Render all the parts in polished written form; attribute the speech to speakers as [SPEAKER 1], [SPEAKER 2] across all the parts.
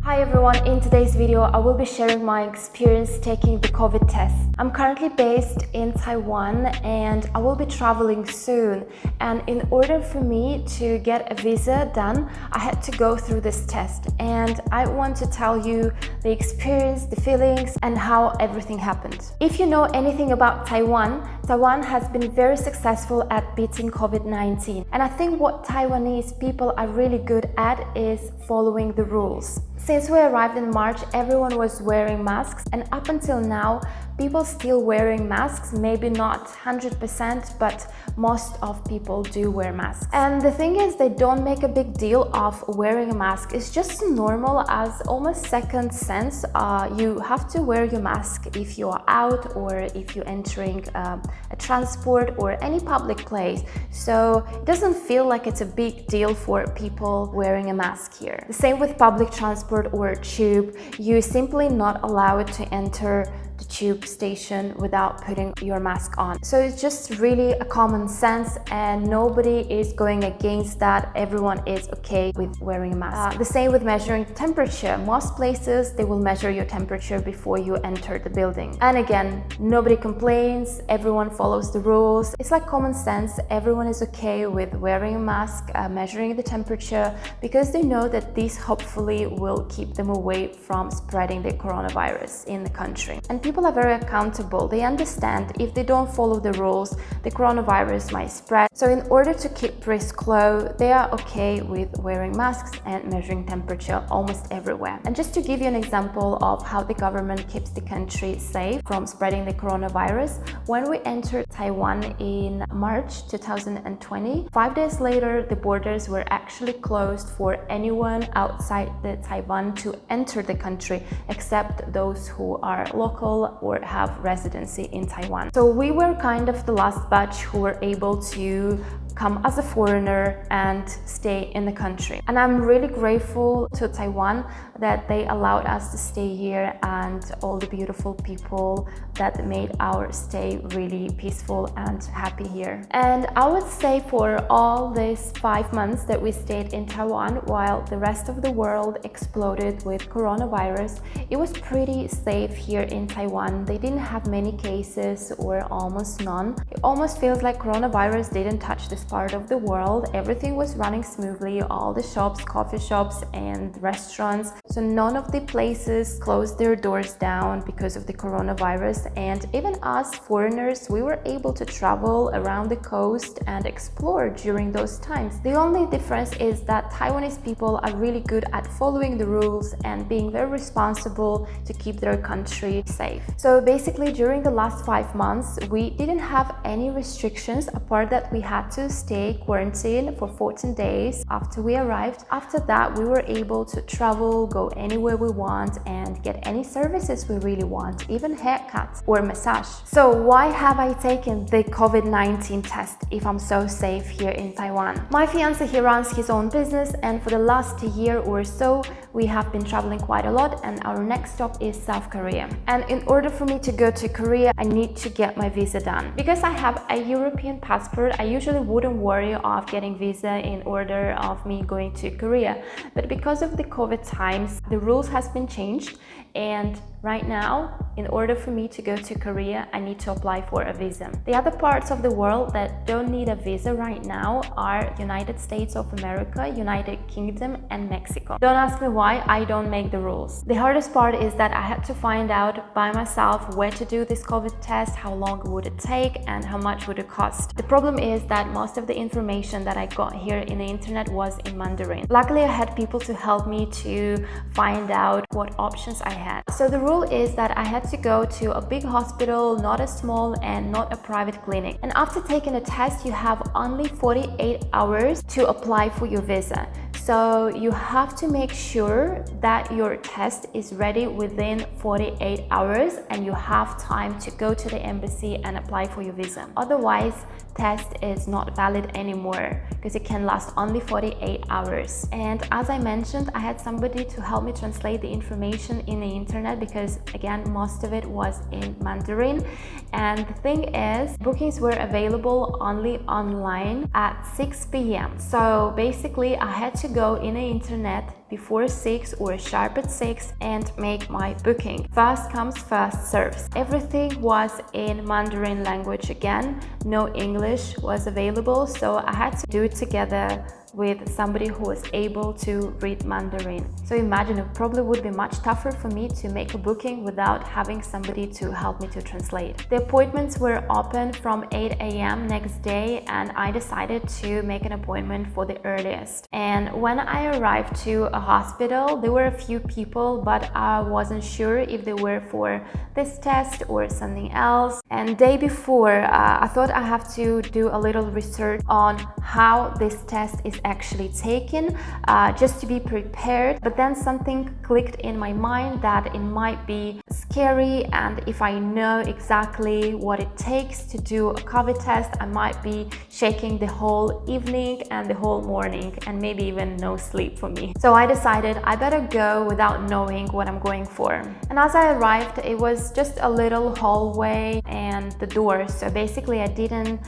[SPEAKER 1] Hi everyone, in today's video I will be sharing my experience taking the COVID test. I'm currently based in Taiwan and I will be traveling soon, and in order for me to get a visa done I had to go through this test, and I want to tell you the experience, the feelings and how everything happened. If you know anything about Taiwan has been very successful at beating COVID-19, and I think what Taiwanese people are really good at is following the rules. Since we arrived in March, everyone was wearing masks, and up until now, people still wearing masks, maybe not 100%, but most of people do wear masks. And the thing is, they don't make a big deal of wearing a mask. It's just normal as almost second sense. You have to wear your mask if you are out or if you're entering a transport or any public place. So it doesn't feel like it's a big deal for people wearing a mask here. The same with public transport or tube. You're simply not allowed to enter the tube station without putting your mask on. So it's just really a common sense, and nobody is going against that. Everyone is okay with wearing a mask. The same with measuring temperature. Most places they will measure your temperature before you enter the building. And again, nobody complains, everyone follows the rules. It's like common sense. Everyone is okay with wearing a mask, measuring the temperature, because they know that this hopefully will keep them away from spreading the coronavirus in the country. And people are very accountable. They understand if they don't follow the rules, the coronavirus might spread. So in order to keep risk low, they are okay with wearing masks and measuring temperature almost everywhere. And just to give you an example of how the government keeps the country safe from spreading the coronavirus, when we entered Taiwan in March 2020, 5 days later, the borders were actually closed for anyone outside the Taiwan to enter the country, except those who are local or have residency in Taiwan. So we were kind of the last batch who were able to come as a foreigner and stay in the country. And I'm really grateful to Taiwan that they allowed us to stay here, and all the beautiful people that made our stay really peaceful and happy here. And I would say for all these 5 months that we stayed in Taiwan while the rest of the world exploded with coronavirus, it was pretty safe here in Taiwan. They didn't have many cases or almost none. It almost feels like coronavirus didn't touch this part of the world. Everything was running smoothly, all the shops, coffee shops and restaurants. So none of the places closed their doors down because of the coronavirus, and even us foreigners, we were able to travel around the coast and explore during those times. The only difference is that Taiwanese people are really good at following the rules and being very responsible to keep their country safe. So basically during the last 5 months, we didn't have any restrictions apart that we had to stay quarantined for 14 days after we arrived. After that, we were able to travel, go anywhere we want and get any services we really want, even haircuts or massage. So why have I taken the COVID-19 test if I'm so safe here in Taiwan? My fiance, he runs his own business, and for the last year or so we have been traveling quite a lot, and our next stop is South Korea. And in order for me to go to Korea, I need to get my visa done. Because I have a European passport, I usually wouldn't worry of getting visa in order of me going to Korea. But because of the COVID times, the rules has been changed, and right now, in order for me to go to Korea, I need to apply for a visa. The other parts of the world that don't need a visa right now are United States of America, United Kingdom and Mexico. Don't ask me why, I don't make the rules. The hardest part is that I had to find out by myself where to do this COVID test, how long would it take and how much would it cost. The problem is that most of the information that I got here in the internet was in Mandarin. Luckily, I had people to help me to find out what options I had. So the rule is that I had to go to a big hospital, not a small and not a private clinic. And after taking a test, you have only 48 hours to apply for your visa. So you have to make sure that your test is ready within 48 hours and you have time to go to the embassy and apply for your visa. Otherwise, test is not valid anymore because it can last only 48 hours. And as I mentioned, I had somebody to help me translate the information in the internet because again, most of it was in Mandarin. And the thing is, bookings were available only online at 6 p.m. So basically I had to go in the internet before 6 or sharp at 6 and make my booking. First comes, first serves. Everything was in Mandarin language again. No English was available, so I had to do it together with somebody who was able to read Mandarin. So imagine, it probably would be much tougher for me to make a booking without having somebody to help me to translate. The appointments were open from 8 a.m. next day, and I decided to make an appointment for the earliest. And when I arrived to a hospital, there were a few people, but I wasn't sure if they were for this test or something else. And day before, I thought I have to do a little research on how this test is actually taken, just to be prepared. But then something clicked in my mind that it might be scary, and if I know exactly what it takes to do a COVID test, I might be shaking the whole evening and the whole morning, and maybe even no sleep for me. So I decided I better go without knowing what I'm going for. And as I arrived, it was just a little hallway and the doors. So basically I didn't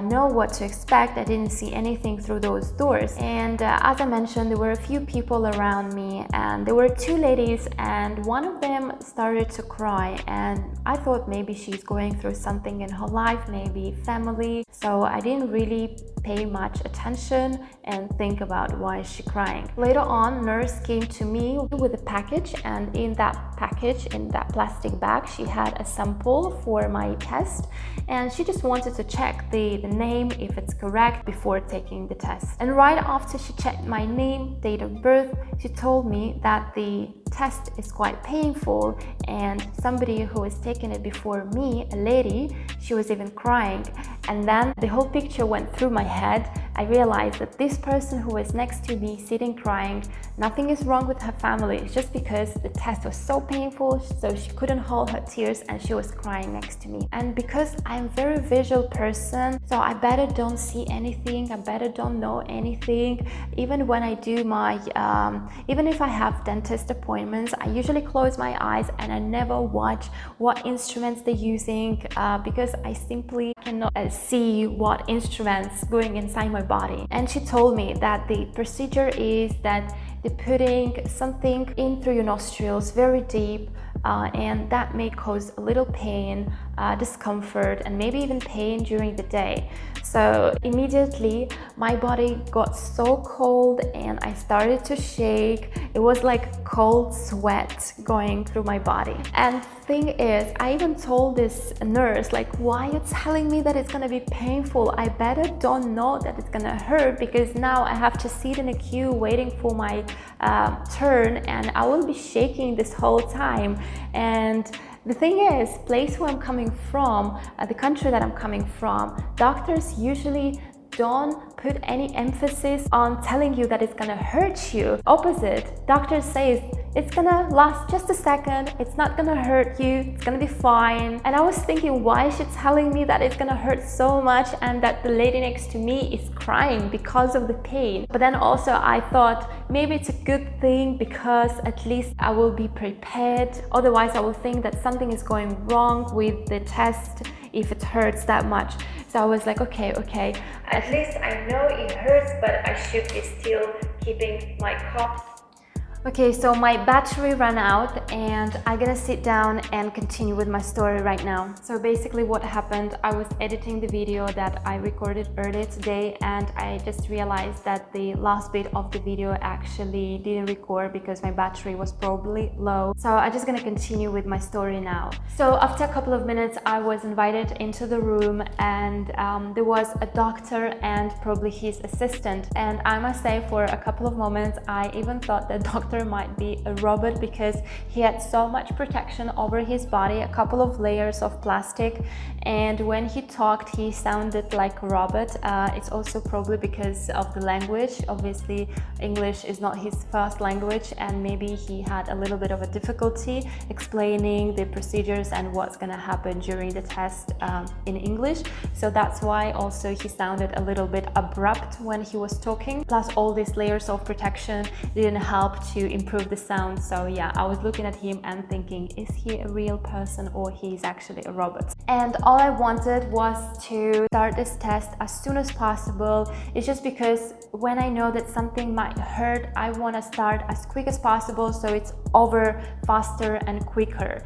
[SPEAKER 1] know what to expect. I didn't see anything through those doors. And as I mentioned, there were a few people around me, and there were two ladies, and one of them started to cry, and I thought maybe she's going through something in her life, maybe family. So I didn't really pay much attention and think about why is she crying. Later on, nurse came to me with a package, and in that package, in that plastic bag, she had a sample for my test, and she just wanted to check the name, if it's correct, before taking the test. And right after she checked my name, date of birth, she told me that the test is quite painful, and somebody who was taking it before me, a lady, she was even crying. And then the whole picture went through my head. I realized that this person who was next to me sitting crying, nothing is wrong with her family. It's just because the test was so painful, so she couldn't hold her tears and she was crying next to me. And because I'm a very visual person, so I better don't see anything, I better don't know anything. Even when I do my, even if I have dentist appointments, I usually close my eyes and I never watch what instruments they're using, because I simply cannot see what instruments going inside my body. And she told me that the procedure is that they're putting something in through your nostrils very deep, and that may cause a little pain, discomfort, and maybe even pain during the day. So immediately my body got so cold and I started to shake. It was like cold sweat going through my body. And thing is, I even told this nurse, like, why are you telling me that it's gonna be painful? I better don't know that it's gonna hurt, because now I have to sit in a queue waiting for my turn, and I will be shaking this whole time. And the thing is, place where I'm coming from, the country that I'm coming from, doctors usually don't put any emphasis on telling you that it's gonna hurt you. Opposite, doctors say it's gonna last just a second, it's not gonna hurt you, it's gonna be fine. And I was thinking, why is she telling me that it's gonna hurt so much and that the lady next to me is crying because of the pain? But then also I thought maybe it's a good thing, because at least I will be prepared. Otherwise I will think that something is going wrong with the test if it hurts that much. So I was like, okay, at least I know it hurts, but I should be still keeping my cup. Okay, so my battery ran out and I'm gonna sit down and continue with my story right now. So basically what happened, I was editing the video that I recorded earlier today, and I just realized that the last bit of the video actually didn't record because my battery was probably low. So I'm just gonna continue with my story now. So after a couple of minutes, I was invited into the room, and there was a doctor and probably his assistant. And I must say, for a couple of moments, I even thought the doctor might be a robot, because he had so much protection over his body, a couple of layers of plastic, and when he talked he sounded like a robot. It's also probably because of the language. Obviously English is not his first language, and maybe he had a little bit of a difficulty explaining the procedures and what's gonna happen during the test in English. So that's why also he sounded a little bit abrupt when he was talking. Plus all these layers of protection didn't help to
[SPEAKER 2] to improve the sound. So yeah, I was looking at him and thinking, is he a real person or he's actually a robot?
[SPEAKER 1] And all I wanted was to start this test as soon as possible. It's just because when I know that something might hurt, I want to start as quick as possible so it's over faster and quicker.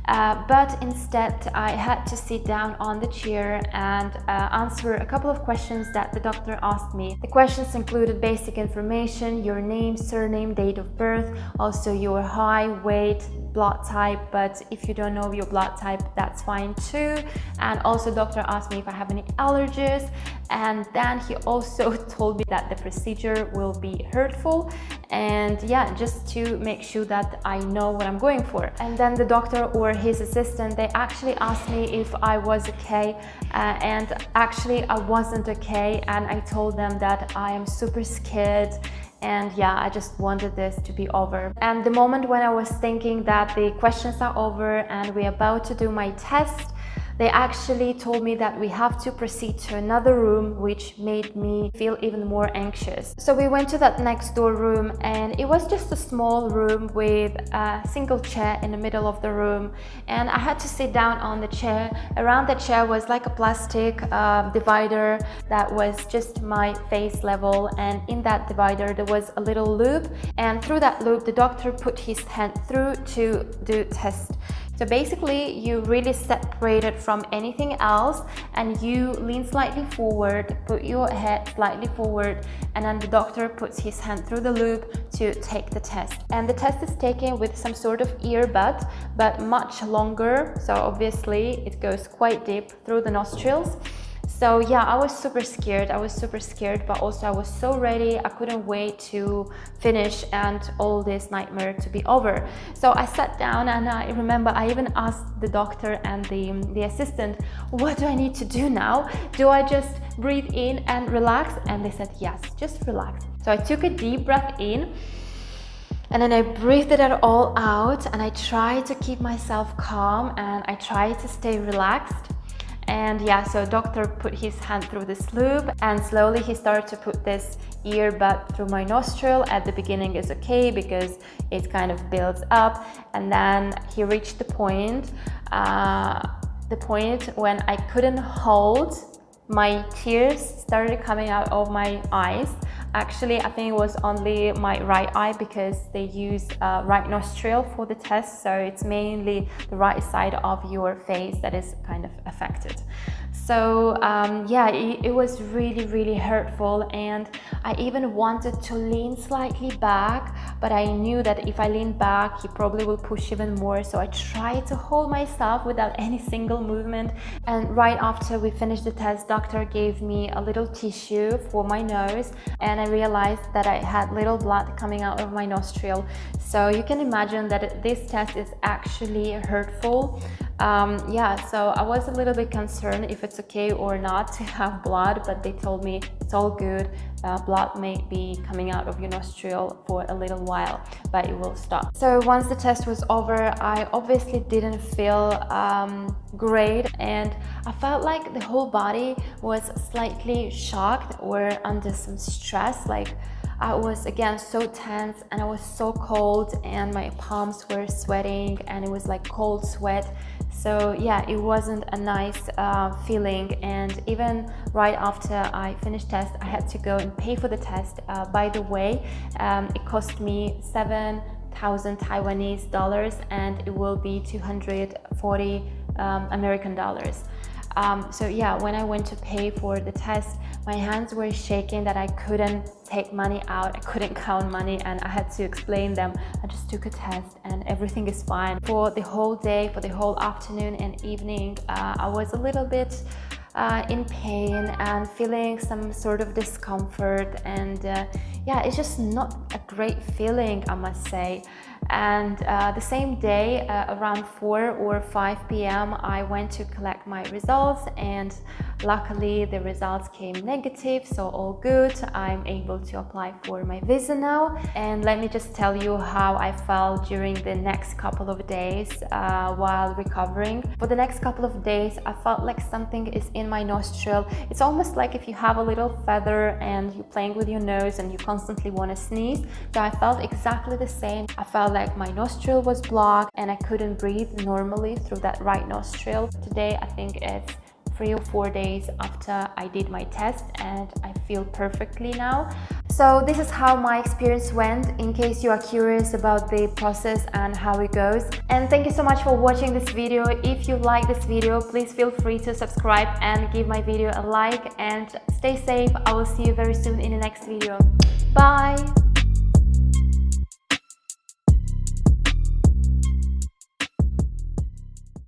[SPEAKER 1] But instead I had to sit down on the chair and answer a couple of questions that the doctor asked me. The questions included basic information, your name, surname, date of birth, also your height, weight, blood type, but if you don't know your blood type, that's fine too. And also doctor asked me if I have any allergies, and then he also told me that the procedure will be hurtful, and yeah, just to make sure that I know what I'm going for. And then the doctor or his assistant, they actually asked me if I was okay, and actually I wasn't okay, and I told them that I am super scared. And yeah, I just wanted this to be over. And the moment when I was thinking that the questions are over and we're about to do my test, they actually told me that we have to proceed to another room, which made me feel even more anxious. So we went to that next door room, and it was just a small room with a single chair in the middle of the room, and I had to sit down on the chair. Around the chair was like a plastic divider that was just my face level, and in that divider there was a little loop, and through that loop the doctor put his hand through to do test. So basically you really separate it from anything else, and you lean slightly forward, put your head slightly forward, and then the doctor puts his hand through the loop to take the test. And the test is taken with some sort of earbud, but much longer, so obviously it goes quite deep through the nostrils. So yeah, I was super scared, but also I was so ready. I couldn't wait to finish and all this nightmare to be over. So I sat down, and I remember I even asked the doctor and the assistant, what do I need to do now? Do I just breathe in and relax? And they said, yes, just relax. So I took a deep breath in, and then I breathed it all out, and I tried to keep myself calm, and I tried to stay relaxed. And yeah, so doctor put his hand through this loop, and slowly he started to put this earbud through my nostril. At the beginning is okay because it kind of builds up, and then he reached the point when I couldn't hold. My tears started coming out of my eyes. Actually, I think it was only my right eye because they use right nostril for the test, so it's mainly the right side of your face that is kind of affected. So yeah, it was really hurtful, and I even wanted to lean slightly back, but I knew that if I lean back he probably will push even more, so I tried to hold myself without any single movement. And right after we finished the test, doctor gave me a little tissue for my nose, and I realized that I had little blood coming out of my nostril. So you can imagine that this test is actually hurtful. Yeah, so I was a little bit concerned if it's okay or not to have blood, but they told me it's all good. Blood may be coming out of your nostril for a little while, but it will stop. So once the test was over, I obviously didn't feel great, and I felt like the whole body was slightly shocked or under some stress. Like I was again so tense, and I was so cold, and my palms were sweating, and it was like cold sweat. So yeah, it wasn't a nice feeling. And even right after I finished test, I had to go and pay for the test. By the way, it cost me 7,000 Taiwanese dollars, and it will be 240 American dollars. So yeah, when I went to pay for the test, my hands were shaking that I couldn't take money out, I couldn't count money, and I had to explain them. I just took a test and everything is fine. For the whole day, for the whole afternoon and evening, I was a little bit in pain and feeling some sort of discomfort, and yeah, it's just not a great feeling, I must say. And the same day, around 4 or 5 p.m., I went to collect my results, and luckily the results came negative, so all good. I'm able to apply for my visa now. And let me just tell you how I felt during the next couple of days while recovering. For the next couple of days, I felt like something is in my nostril. It's almost like if you have a little feather and you're playing with your nose and you constantly want to sneeze. So I felt exactly the same. I felt like my nostril was blocked and I couldn't breathe normally through that right nostril. Today, I think it's 3 or 4 days after I did my test, and I feel perfectly now. So this is how my experience went, in case you are curious about the process and how it goes. And thank you so much for watching this video. If you like this video, please feel free to subscribe and give my video a like, and stay safe. I will see you very soon in the next video. Bye!